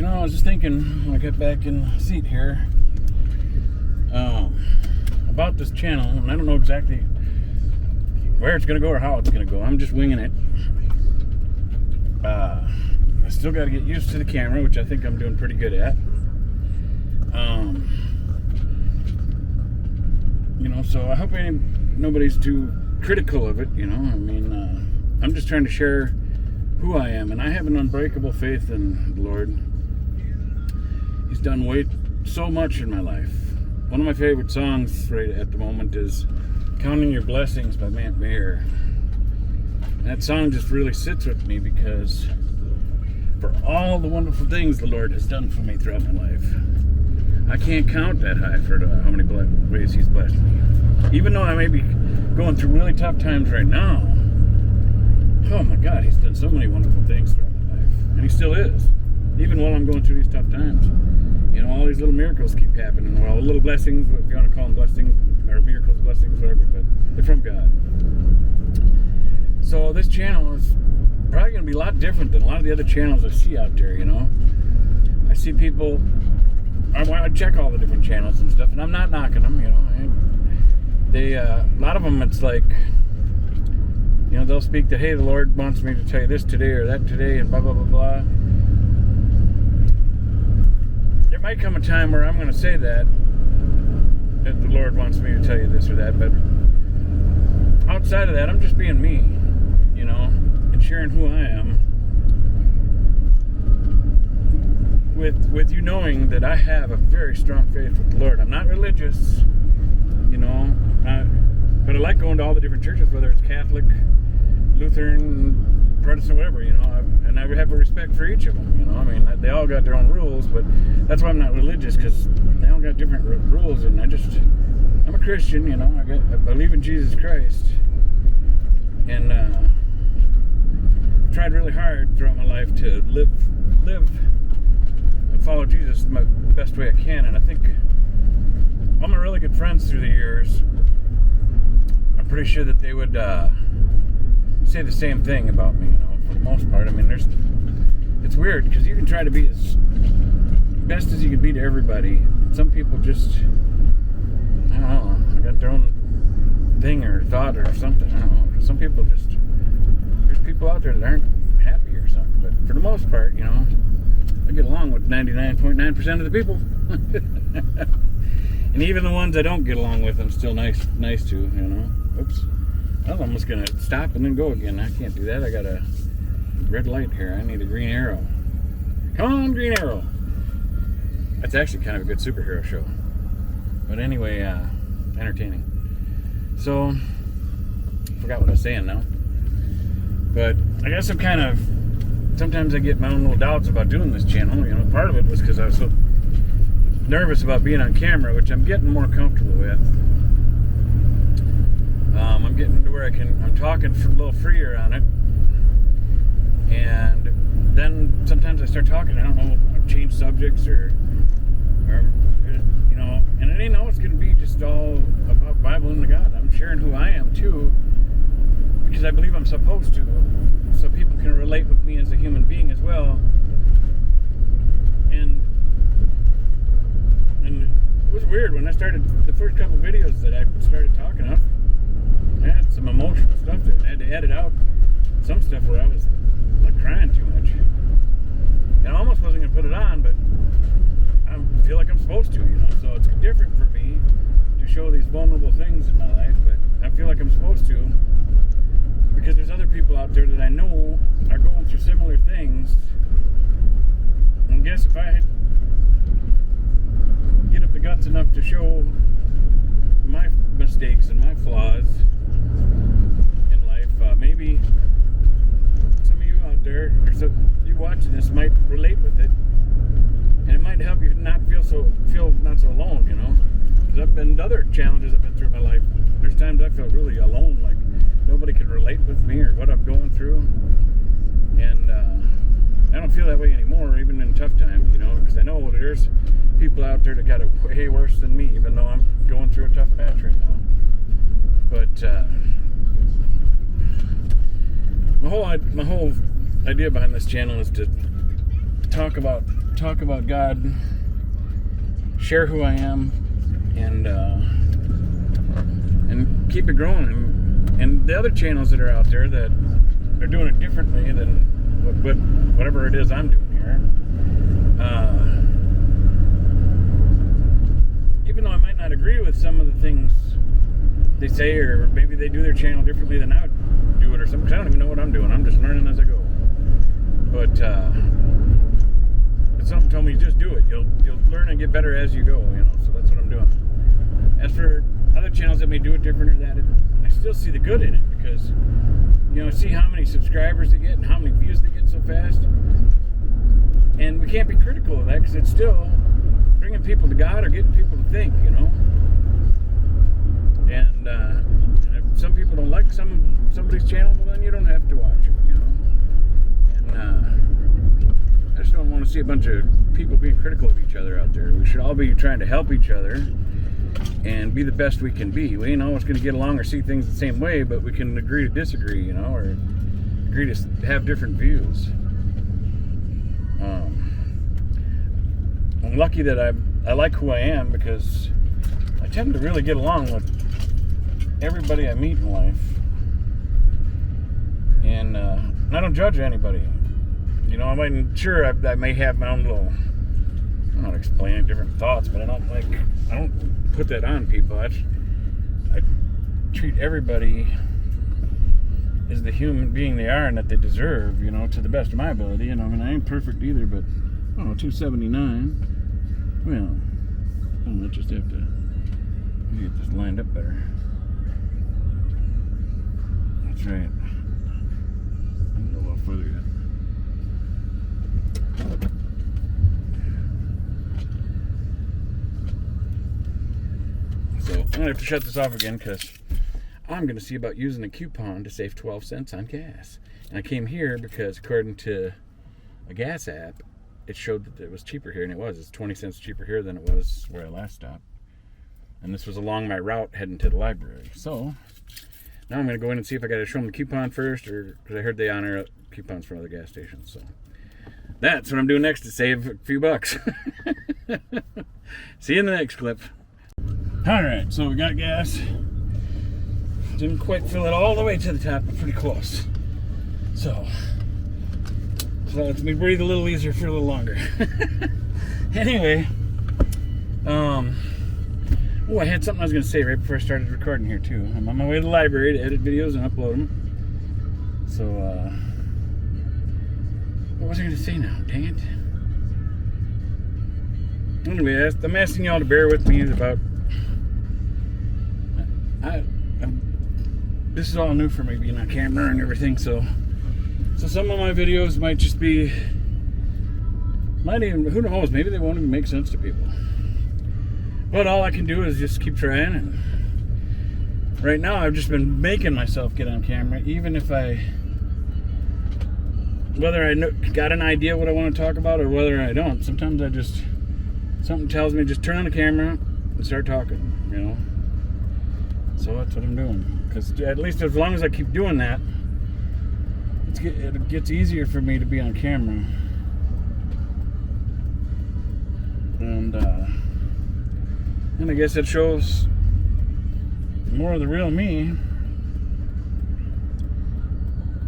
I was just thinking when I got back in the seat here about this channel, and I don't know exactly where it's going to go or how it's going to go. I'm just winging it. I still got to get used to the camera, which I think I'm doing pretty good at. So I hope nobody's too critical of it, I'm just trying to share who I am, and I have an unbreakable faith in the Lord. He's done so much in my life. One of my favorite songs right at the moment is Counting Your Blessings by Matt Mayer. That song just really sits with me because for all the wonderful things the Lord has done for me throughout my life, I can't count that high for how many ways He's blessed me. Even though I may be going through really tough times right now, oh my God, He's done so many wonderful things throughout my life. And He still is. Even while I'm going through these tough times. All these little miracles keep happening. Well, little blessings, if you want to call them blessings, or miracles, blessings, whatever, but they're from God. So this channel is probably going to be a lot different than a lot of the other channels I see out there, I see people, I check all the different channels and stuff, and I'm not knocking them, They, a lot of them, it's like, they'll speak that, hey, the Lord wants me to tell you this today or that today, and blah, blah, blah, blah. There might come a time where I'm going to say that the Lord wants me to tell you this or that, but outside of that, I'm just being me, and sharing who I am with you knowing that I have a very strong faith with the Lord. I'm not religious, but I like going to all the different churches, whether it's Catholic, Lutheran, Protestant, whatever, and I have a respect for each of them, they all got their own rules, but that's why I'm not religious, because they all got different rules, and I'm a Christian, I believe in Jesus Christ, and tried really hard throughout my life to live and follow Jesus the best way I can, and I think all my really good friends through the years, I'm pretty sure that they would say the same thing about me, for the most part. It's weird because you can try to be as best as you can be to everybody. Some people just, I don't know, they got their own thing or thought or something. I don't know. Some people just, there's people out there that aren't happy or something. But for the most part, I get along with 99.9% of the people. And even the ones I don't get along with, I'm still nice to, Oops. I was almost going to stop and then go again. I can't do that. I got a red light here. I need a green arrow. Come on, green arrow. That's actually kind of a good superhero show. But anyway, entertaining. So, forgot what I was saying now. But I guess sometimes I get my own little doubts about doing this channel. Part of it was because I was so nervous about being on camera, which I'm getting more comfortable with. I'm getting to where I'm talking a little freer on it. And then sometimes I start talking, I don't know, I change subjects or and it ain't always going to be just all about Bible and God. I'm sharing who I am too, because I believe I'm supposed to, so people can relate with me as a human being as well. And it was weird when I started the first couple videos that I started talking of. I had some emotional stuff there. I had to edit out some stuff where I was like crying too much. And I almost wasn't going to put it on, but I feel like I'm supposed to, So it's different for me to show these vulnerable things in my life, but I feel like I'm supposed to because there's other people out there that I know are going through similar things. And I guess if I get up the guts enough to show my mistakes and my flaws in life, maybe some of you out there, or you watching this, might relate with it, and it might help you not feel not so alone, Because I've been other challenges I've been through in my life. There's times I felt really alone, like nobody could relate with me or what I'm going through, and I don't feel that way anymore, even in tough times, because I know there's people out there that got it way worse than me, even though I'm going through a tough patch right now. But my whole idea behind this channel is to talk talk about God, share who I am, and keep it growing. And the other channels that are out there that are doing it differently than whatever it is I'm doing here. Even though I might not agree with some of the things they say, or maybe they do their channel differently than I would do it or something, because I don't even know what I'm doing. I'm just learning as I go. But something told me, just do it. You'll learn and get better as you go, so that's what I'm doing. As for other channels that may do it different or that, I still see the good in it, because see how many subscribers they get and how many views they get so fast. And we can't be critical of that, because it's still bringing people to God or getting people to think, And if some people don't like somebody's channel, well, then you don't have to watch it, And I just don't want to see a bunch of people being critical of each other out there. We should all be trying to help each other and be the best we can be. We ain't always going to get along or see things the same way, but we can agree to disagree, or agree to have different views. I'm lucky that I like who I am, because I tend to really get along with everybody I meet in life, and I don't judge anybody. I may have my own little, I'm not explaining different thoughts, but I don't put that on people. I treat everybody as the human being they are and that they deserve, to the best of my ability. I ain't perfect either, but 279. Well, I might just have to get this lined up better. That's right. I'm a little further yet. So I'm gonna have to shut this off again, because I'm gonna see about using a coupon to save 12 cents on gas. And I came here because, according to a gas app, it showed that it was cheaper here, and it was. It's 20 cents cheaper here than it was where I last stopped. And this was along my route heading to the library. So now I'm gonna go in and see if I gotta show them the coupon first, or because I heard they honor coupons from other gas stations. So that's what I'm doing next to save a few bucks. See you in the next clip. Alright, so we got gas. Didn't quite fill it all the way to the top, but pretty close. So lets me breathe a little easier for a little longer. Anyway, I had something I was going to say right before I started recording here too. I'm on my way to the library to edit videos and upload them. So, what was I going to say now? Dang it. Anyway, I'm asking y'all to bear with me about. This is all new for me, being on camera and everything, so some of my videos might just be, who knows, maybe they won't even make sense to people. But all I can do is just keep trying, and right now I've just been making myself get on camera, even if whether I got an idea what I want to talk about or whether I don't. Sometimes something tells me just turn on the camera and start talking, So that's what I'm doing. Because at least as long as I keep doing that, it gets easier for me to be on camera. And I guess it shows more of the real me.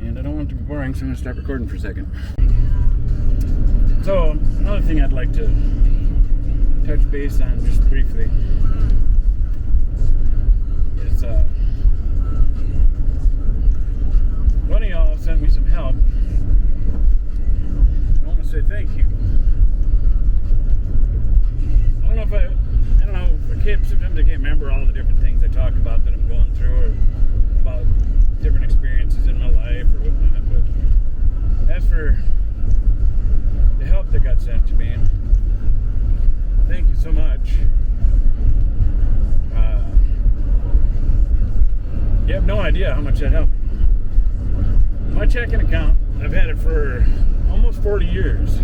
And I don't want it to be boring, so I'm going to stop recording for a second. So, another thing I'd like to touch base on just briefly is one of y'all sent me some help. I want to say thank you. Sometimes I can't remember all the different things I talk about that I'm going through, or about different experiences in my life or whatnot, but as for the help that got sent to me, thank you so much. You have no idea how much that helped. My checking account, I've had it for almost 40 years.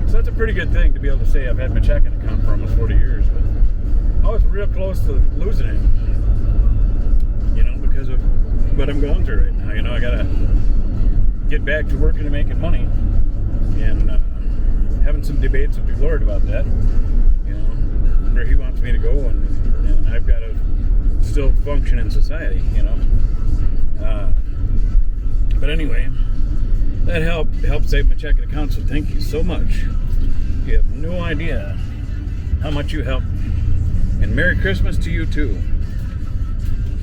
So that's a pretty good thing to be able to say I've had my checking account for almost 40 years. But I was real close to losing it, because of what I'm going through right now. I gotta get back to working and making money, and having some debates with the Lord about that. You know, where He wants me to go, and I've got to still function in society. You know. But anyway, that helped save my checking account. So thank you so much. You have no idea how much you help. And Merry Christmas to you too.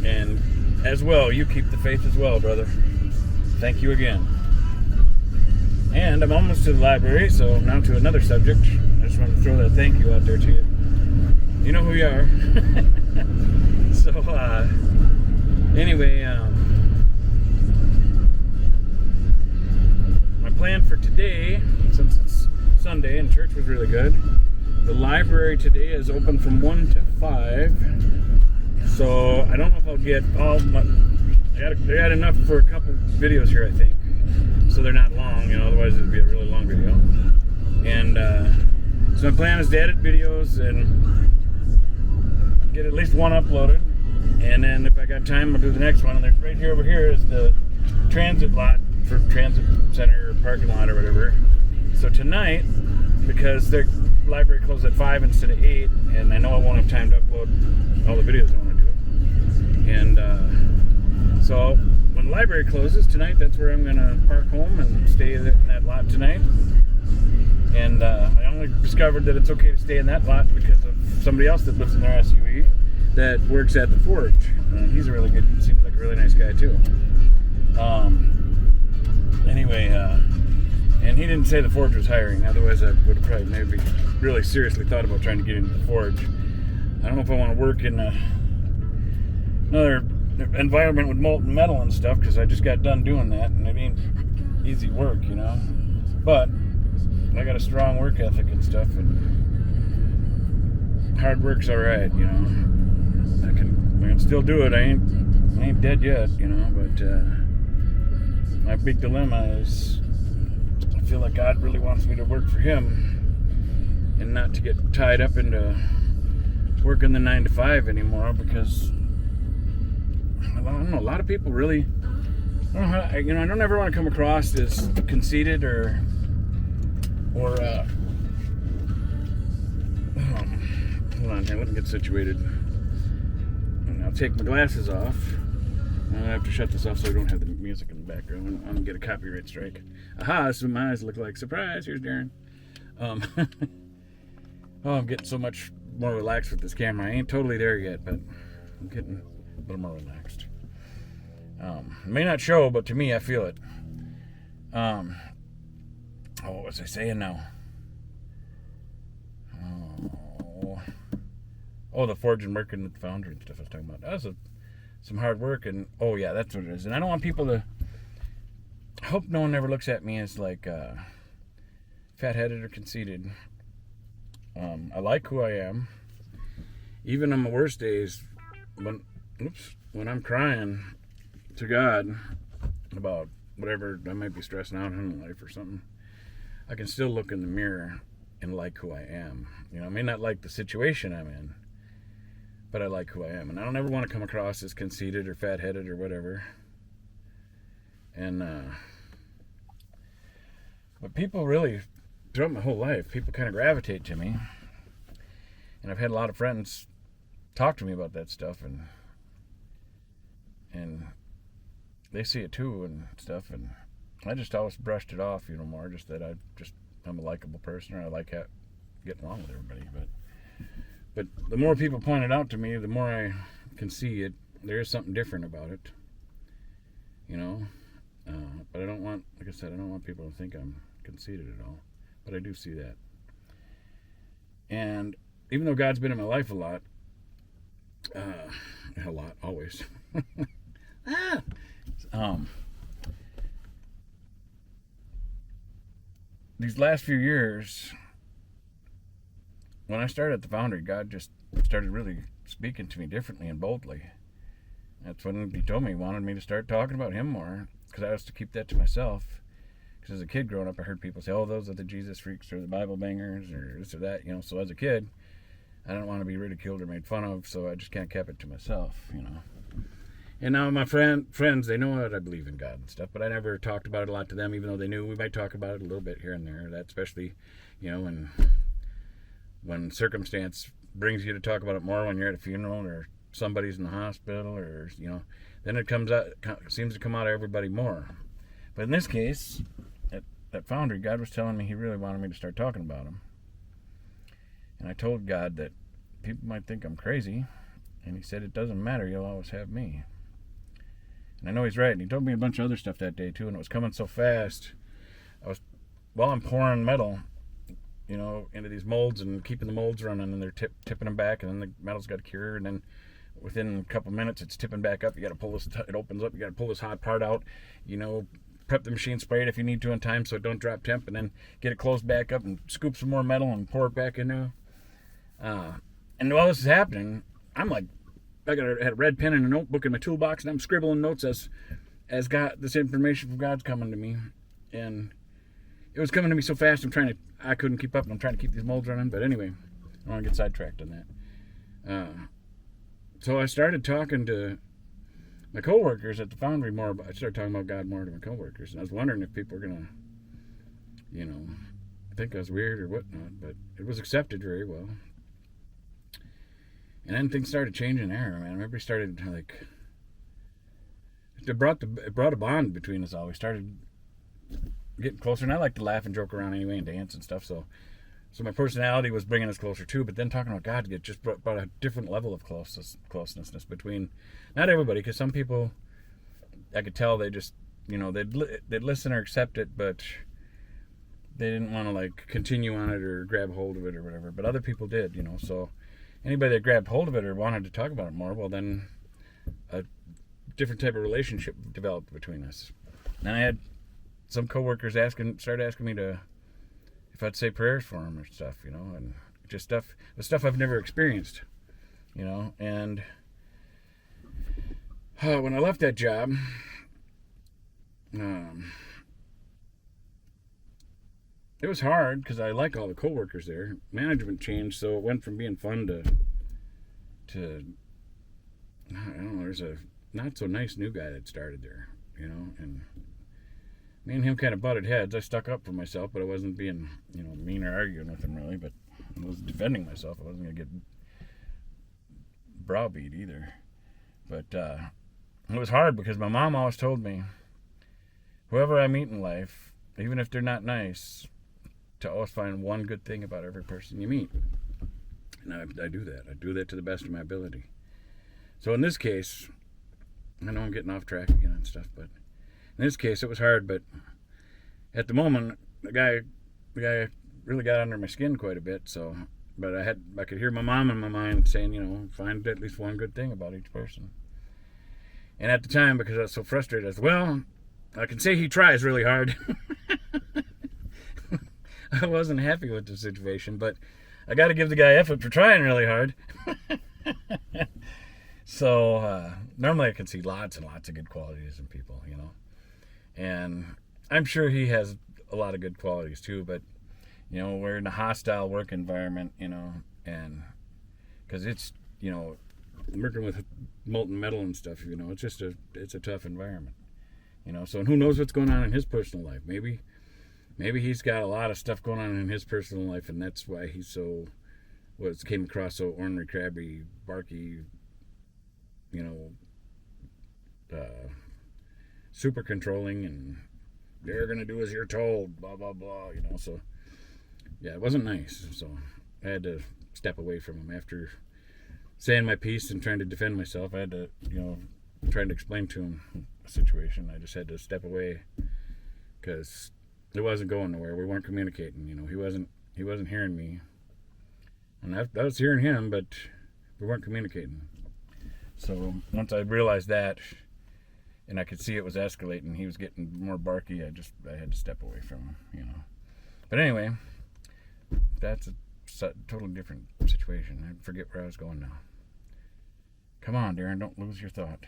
And as well, you keep the faith as well, brother. Thank you again. And I'm almost to the library, so now to another subject. I just want to throw that thank you out there to you. You know who you are. So, anyway, my plan for today, since it's Sunday and church was really good, the library today is open from 1 to 5. So, I don't know if I'll get all my... I got enough for a couple videos here, I think. So they're not long, you know, otherwise it'd be a really long video. And so my plan is to edit videos and get at least one uploaded. And then if I got time, I'll do the next one. And there's right here over here is the transit lot for transit center or parking lot or whatever. So tonight, because the library closed at 5 instead of 8, and I know I won't have time to upload all the videos I want to do. And so when the library closes tonight, that's where I'm going to park home and stay in that lot tonight. And I only discovered that it's okay to stay in that lot because of somebody else that lives in their SUV that works at the Forge. He's a really good, seems like a really nice guy too. Anyway, and he didn't say the Forge was hiring. Otherwise, I would have probably maybe really seriously thought about trying to get into the Forge. I don't know if I want to work in another environment with molten metal and stuff, because I just got done doing that, and it ain't easy work, you know. But I got a strong work ethic and stuff, and hard work's all right, you know. I can still do it. I ain't dead yet, you know. But my big dilemma is I feel like God really wants me to work for Him and not to get tied up into working the 9 to 5 anymore, because I don't know, a lot of people really, I don't know how, you know, I don't ever want to come across as conceited or hold on here, let me get situated. And I'll take my glasses off. I have to shut this off so I don't have the music in the background. I'm gonna get a copyright strike. Aha, this is what my eyes look like. Surprise, here's Darren. Oh, I'm getting so much more relaxed with this camera. I ain't totally there yet, but I'm getting a little more relaxed. It may not show, but to me, I feel it. What was I saying now? The Forge and working at the foundry and stuff I was talking about. That was some hard work, and yeah, that's what it is. And I don't want people to, I hope no one ever looks at me as like fat-headed or conceited. I like who I am. Even on my worst days, when I'm crying to God about whatever I might be stressing out in life or something, I can still look in the mirror and like who I am. You know, I may not like the situation I'm in, but I like who I am. And I don't ever want to come across as conceited or fat-headed or whatever. And, but people really, throughout my whole life, people kind of gravitate to me. And I've had a lot of friends talk to me about that stuff, and they see it too and stuff, and I just always brushed it off, you know, more just that I'm a likable person, or I like getting along with everybody. But the more people point it out to me, the more I can see it. There is something different about it, you know. But I don't want, like I said, I don't want people to think I'm conceited at all. But I do see that. And even though God's been in my life a lot, always. These last few years, when I started at the Foundry, God just started really speaking to me differently and boldly. That's when He told me He wanted me to start talking about Him more, because I used to keep that to myself. Because as a kid growing up, I heard people say, "Oh, those are the Jesus freaks or the Bible bangers or this or that," you know. So as a kid, I didn't want to be ridiculed or made fun of, so I just kind of kept it to myself, you know. And now my friends, they know that I believe in God and stuff, but I never talked about it a lot to them, even though they knew we might talk about it a little bit here and there. That especially, when circumstance brings you to talk about it more when you're at a funeral or somebody's in the hospital, or then it seems to come out of everybody more. But in this case, at Foundry, God was telling me He really wanted me to start talking about Him, and I told God that people might think I'm crazy, and He said it doesn't matter, you'll always have me. And I know He's right, and He told me a bunch of other stuff that day too, and it was coming so fast. While I'm pouring metal, into these molds and keeping the molds running, and they're tipping them back, and then the metal's got to cure, and then within a couple minutes it's tipping back up. You got to pull this, it opens up, you got to pull this hot part out, prep the machine, spray it if you need to in time so it don't drop temp, and then get it closed back up and scoop some more metal and pour it back in there. And while this is happening, I'm like, had a red pen and a notebook in my toolbox, and I'm scribbling notes as God, this information from God's coming to me, and it was coming to me so fast. I couldn't keep up, and I'm trying to keep these molds running. But anyway, I don't want to get sidetracked on that. So I started talking to my coworkers at the Foundry more. I started talking about God more to my coworkers, and I was wondering if people were gonna, think I was weird or whatnot. But it was accepted very well. And then things started changing there, man. Everybody started it brought a bond between us all. We started getting closer, and I like to laugh and joke around anyway and dance and stuff. So my personality was bringing us closer too. But then talking about God just brought a different level of closeness between not everybody, because some people I could tell they just they'd listen or accept it, but they didn't want to continue on it or grab hold of it or whatever. But other people did, So anybody that grabbed hold of it or wanted to talk about it more, well, then a different type of relationship developed between us. And I had some coworkers started asking me if I'd say prayers for them or stuff, and just the stuff I've never experienced, and when I left that job, it was hard because I like all the coworkers there. Management changed, so it went from being fun to I don't know, there's a not so nice new guy that started there, and me and him kind of butted heads. I stuck up for myself, but I wasn't being, mean or arguing with him really, but I was defending myself. I wasn't going to get browbeat either. But it was hard because my mom always told me, whoever I meet in life, even if they're not nice, to always find one good thing about every person you meet. And I do that. I do that to the best of my ability. So in this case, I know I'm getting off track again and stuff, but in this case it was hard. But at the moment, the guy really got under my skin quite a bit. So, but I could hear my mom in my mind saying, find at least one good thing about each person. And at the time, because I was so frustrated, I said, well, I can say he tries really hard. I wasn't happy with the situation, but I got to give the guy effort for trying really hard. So normally I can see lots and lots of good qualities in people, and I'm sure he has a lot of good qualities too, but we're in a hostile work environment, and because it's working with molten metal and stuff, it's a tough environment, so who knows what's going on in his personal life. Maybe he's got a lot of stuff going on in his personal life, and that's why he's came across so ornery, crabby, barky, super controlling, and they're gonna do as you're told, blah blah blah, so yeah, it wasn't nice. So I had to step away from him after saying my piece and trying to defend myself. I had to trying to explain to him the situation. I just had to step away because it wasn't going nowhere. We weren't communicating. He wasn't hearing me, and I was hearing him, but we weren't communicating. So once I realized that, and I could see it was escalating, he was getting more barky, I had to step away from him, But anyway, that's a totally different situation. I forget where I was going now. Come on, Darren, don't lose your thought.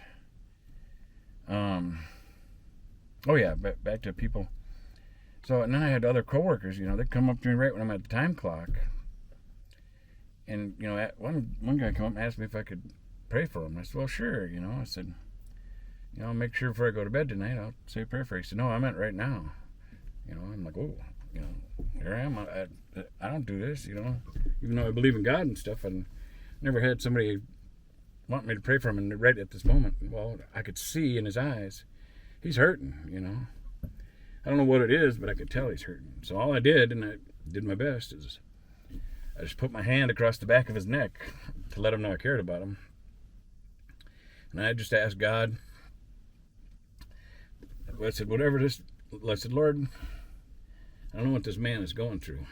Oh yeah, back to people. So, and then I had other coworkers, they'd come up to me right when I'm at the time clock. And, one guy come up and asked me if I could pray for him. I said, well, sure, I said, make sure before I go to bed tonight, I'll say a prayer for you. He said, no, I meant right now. I'm like, oh, here I am. I don't do this, even though I believe in God and stuff. And never had somebody want me to pray for him. And right at this moment, well, I could see in his eyes, he's hurting, I don't know what it is, but I could tell he's hurting. So all I did, and I did my best, is I just put my hand across the back of his neck to let him know I cared about him. And I just asked God, I said, I said, Lord, I don't know what this man is going through,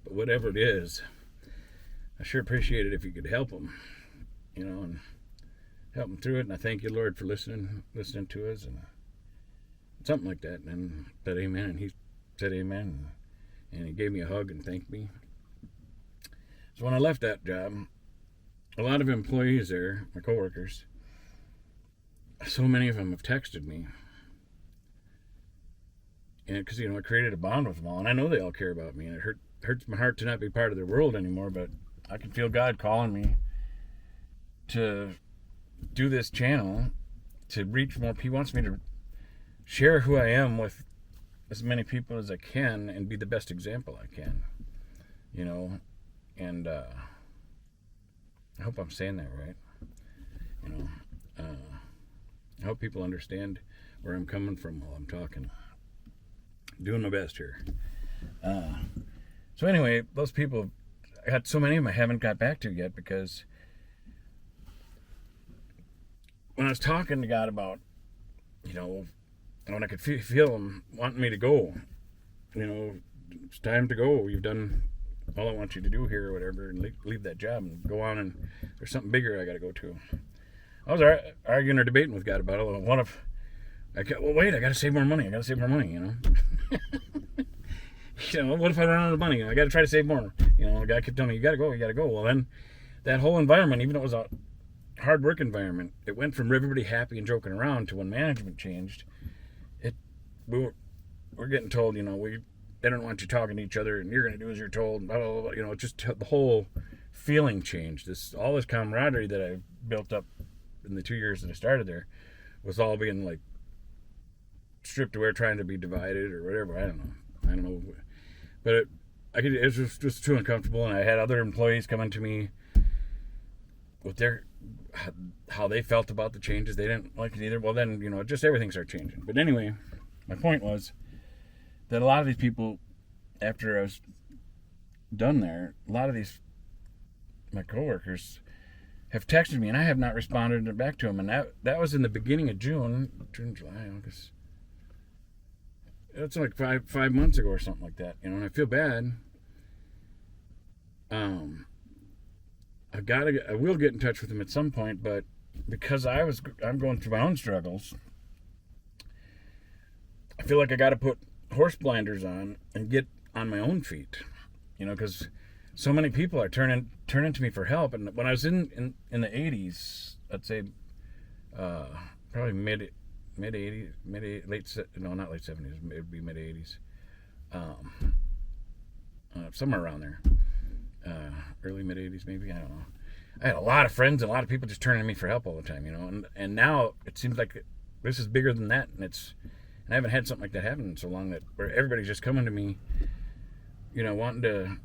but whatever it is, I sure appreciate it if you could help him, and help him through it. And I thank you, Lord, for listening to us, and something like that. And I said amen, and he said amen, and he gave me a hug and thanked me. So when I left that job, a lot of employees there, my coworkers, so many of them have texted me. And because, I created a bond with them all, and I know they all care about me, and it hurts my heart to not be part of their world anymore, but I can feel God calling me to do this channel, to reach more people. He wants me to share who I am with as many people as I can and be the best example I can, and I hope I'm saying that right. I hope people understand where I'm coming from while I'm talking. Doing my best here. So anyway, those people, I got so many of them I haven't got back to yet, because when I was talking to God about, when I could feel him wanting me to go, it's time to go. You've done all I want you to do here or whatever, and leave that job and go on, and there's something bigger I got to go to. I was arguing or debating with God about it. Wait, I got to save more money. What if I run out of money? I got to try to save more. The guy kept telling me, you got to go. Well, then that whole environment, even though it was a hard work environment, it went from everybody happy and joking around to when management changed. We're getting told, they don't want you talking to each other, and you're going to do as you're told. Blah, blah, blah. Just the whole feeling changed. All this camaraderie that I built up in the 2 years that I started there was all being like stripped away, trying to be divided or whatever. I don't know, but it was just too uncomfortable. And I had other employees coming to me with how they felt about the changes. They didn't like it either. Well, then just everything started changing. But anyway, my point was that a lot of these people, after I was done there, a lot of my coworkers have texted me, and I have not responded back to them. And that was in the beginning of June, July, August. It's like five months ago or something like that, and I feel bad. I will get in touch with them at some point, but because I'm going through my own struggles, I feel like I got to put horse blinders on and get on my own feet, because so many people are turning to me for help. And when I was in the 80s, I'd say probably mid 80s, not late 70s, it'd be mid 80s, somewhere around there, early mid 80s maybe, I don't know. I had a lot of friends and a lot of people just turning to me for help all the time, and now it seems like this is bigger than that, and I haven't had something like that happen in so long, where everybody's just coming to me, wanting to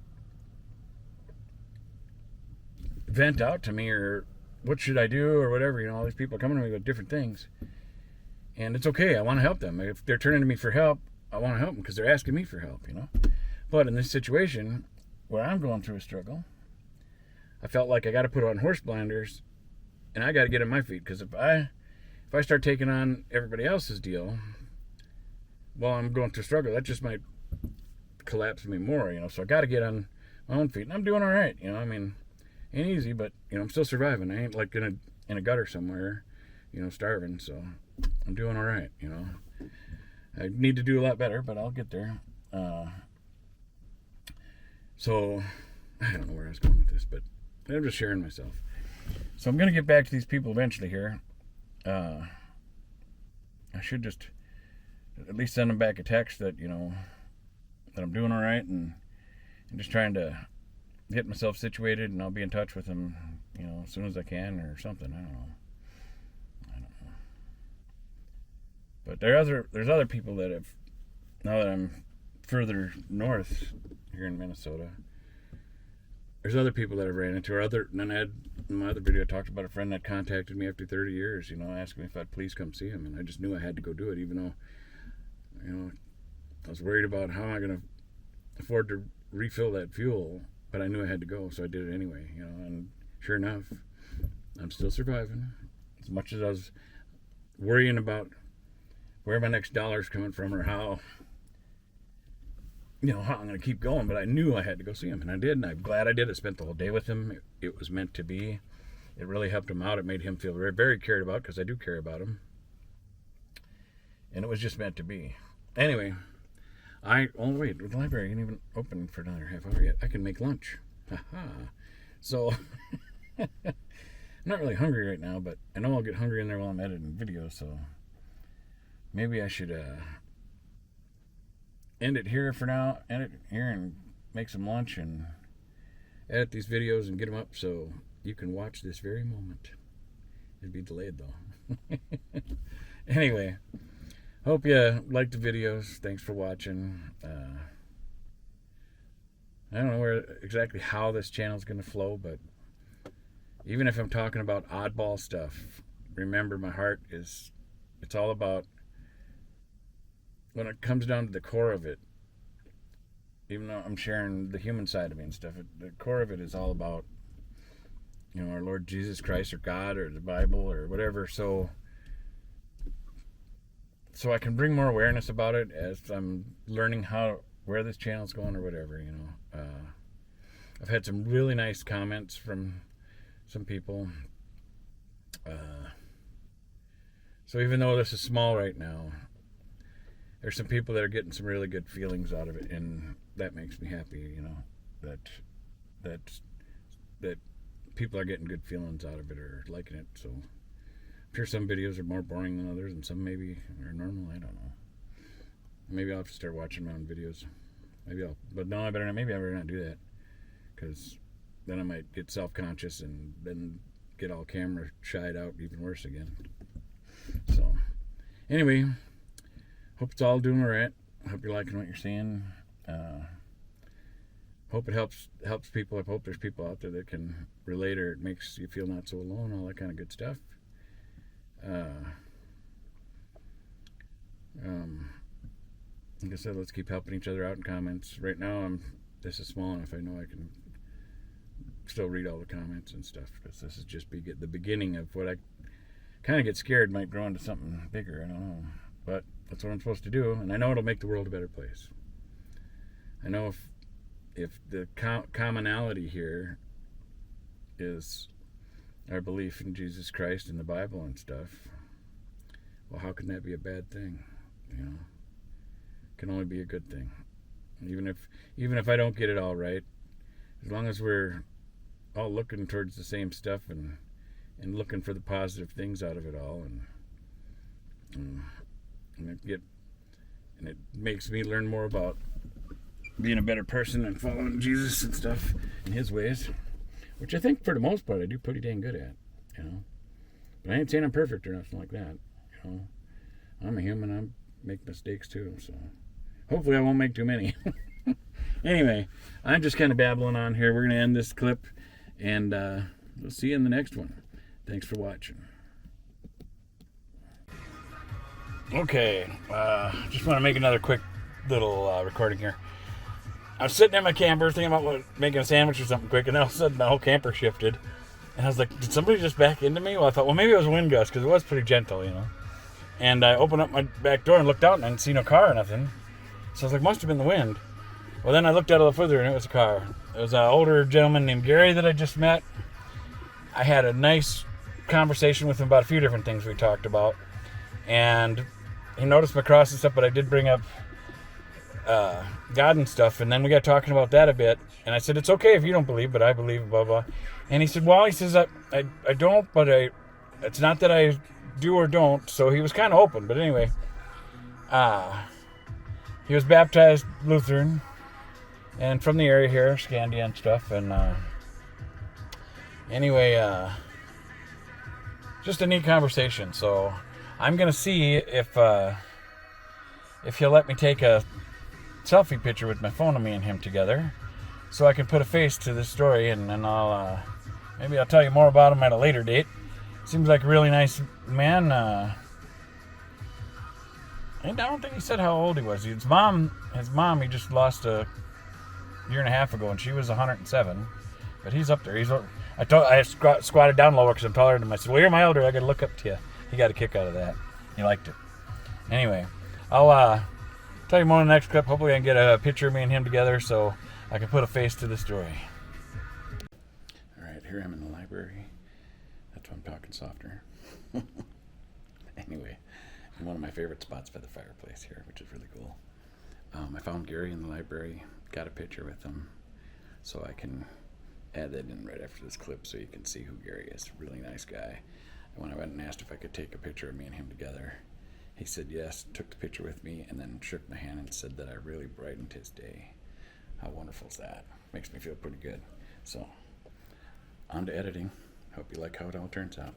vent out to me, or what should I do, or whatever. All these people are coming to me with different things, and it's okay. I want to help them. If they're turning to me for help, I want to help them because they're asking me for help, But in this situation where I'm going through a struggle, I felt like I got to put on horse blinders, and I got to get on my feet, because if I start taking on everybody else's deal while I'm going through a struggle, that just might collapse me more, So I got to get on my own feet, and I'm doing all right, ain't easy, but I'm still surviving. I ain't like in a gutter somewhere, starving. So I'm doing all right. I need to do a lot better, but I'll get there. So I don't know where I was going with this, but I'm just sharing myself. So I'm gonna get back to these people eventually here. I should just at least send them back a text that that I'm doing all right, and just trying to get myself situated, and I'll be in touch with them, as soon as I can, or something. I don't know. But there's other people that have, now that I'm further north here in Minnesota, there's other people that I've ran into, and I had, in my other video, I talked about a friend that contacted me after 30 years, asking me if I'd please come see him, and I just knew I had to go do it, even though, I was worried about how am I going to afford to refill that fuel, but I knew I had to go, so I did it anyway, and sure enough, I'm still surviving. As much as I was worrying about where my next dollar's coming from or how I'm going to keep going, but I knew I had to go see him, and I did, and I'm glad I did. I spent the whole day with him. It was meant to be. It really helped him out. It made him feel very, very cared about, because I do care about him, and it was just meant to be. Anyway, wait, the library ain't even open for another half hour yet. I can make lunch. So, I'm not really hungry right now, but I know I'll get hungry in there while I'm editing videos, so maybe I should end it here for now, and make some lunch and edit these videos and get them up so you can watch this very moment. It'd be delayed though. Anyway, hope you liked the videos. Thanks for watching. I don't know exactly how this channel is going to flow, but even if I'm talking about oddball stuff, remember my heart it's all about, when it comes down to the core of it, even though I'm sharing the human side of me and stuff, the core of it is all about, our Lord Jesus Christ or God or the Bible or whatever. So I can bring more awareness about it as I'm learning where this channel's going or whatever, I've had some really nice comments from some people. So even though this is small right now, there's some people that are getting some really good feelings out of it, and that makes me happy, that people are getting good feelings out of it or liking it. So I'm sure some videos are more boring than others, and some maybe are normal. I don't know. Maybe I'll have to start watching my own videos. But no, I better not do that, because then I might get self-conscious and then get all camera shied out even worse again. So anyway, hope it's all doing all right. Hope you're liking what you're seeing. Hope it helps people. I hope there's people out there that can relate, or it makes you feel not so alone, all that kind of good stuff. Like I said, let's keep helping each other out in comments. Right now, this is small enough. I know I can still read all the comments and stuff, because this is just the beginning of what I kind of get scared might grow into something bigger. I don't know, but that's what I'm supposed to do, and I know it'll make the world a better place. I know if the commonality here is our belief in Jesus Christ and the Bible and stuff, well, how can that be a bad thing? It can only be a good thing. Even if I don't get it all right, as long as we're all looking towards the same stuff and looking for the positive things out of it all, and it makes me learn more about being a better person and following Jesus and stuff in his ways, which I think for the most part I do pretty dang good at, But I ain't saying I'm perfect or nothing like that, I'm a human. I make mistakes too, so hopefully I won't make too many. Anyway, I'm just kind of babbling on here. We're going to end this clip, and we'll see you in the next one. Thanks for watching. Okay, just want to make another quick little recording here. I was sitting in my camper thinking about making a sandwich or something quick, and then all of a sudden the whole camper shifted. And I was like, did somebody just back into me? Well, I thought, well, maybe it was a wind gust, because it was pretty gentle, And I opened up my back door and looked out, and I didn't see no car or nothing. So I was like, must have been the wind. Well, then I looked out a little further, and it was a car. It was an older gentleman named Gary that I just met. I had a nice conversation with him about a few different things we talked about. And he noticed my cross and stuff, but I did bring up God and stuff. And then we got talking about that a bit. And I said, it's okay if you don't believe, but I believe, blah, blah. And he said, well, I don't, but it's not that I do or don't. So he was kind of open. But anyway, he was baptized Lutheran and from the area here, Scandia and stuff. And anyway, just a neat conversation. So I'm gonna see if he'll let me take a selfie picture with my phone of me and him together, so I can put a face to this story, and then maybe I'll tell you more about him at a later date. Seems like a really nice man. I don't think he said how old he was. His mom, he just lost a year and a half ago, and she was 107. But he's up there. I squatted down lower because I'm taller than him. I said, "Well, you're my elder. I got to look up to you." He got a kick out of that. He liked it. Anyway, I'll tell you more in the next clip. Hopefully, I can get a picture of me and him together so I can put a face to the story. All right, here I am in the library. That's why I'm talking softer. Anyway. One of my favorite spots by the fireplace here, which is really cool. I found Gary in the library, got a picture with him, so I can add that in right after this clip so you can see who Gary is. Really nice guy. And when I went and asked if I could take a picture of me and him together, he said yes, took the picture with me, and then shook my hand and said that I really brightened his day. How wonderful is that? Makes me feel pretty good. So, on to editing. Hope you like how it all turns out.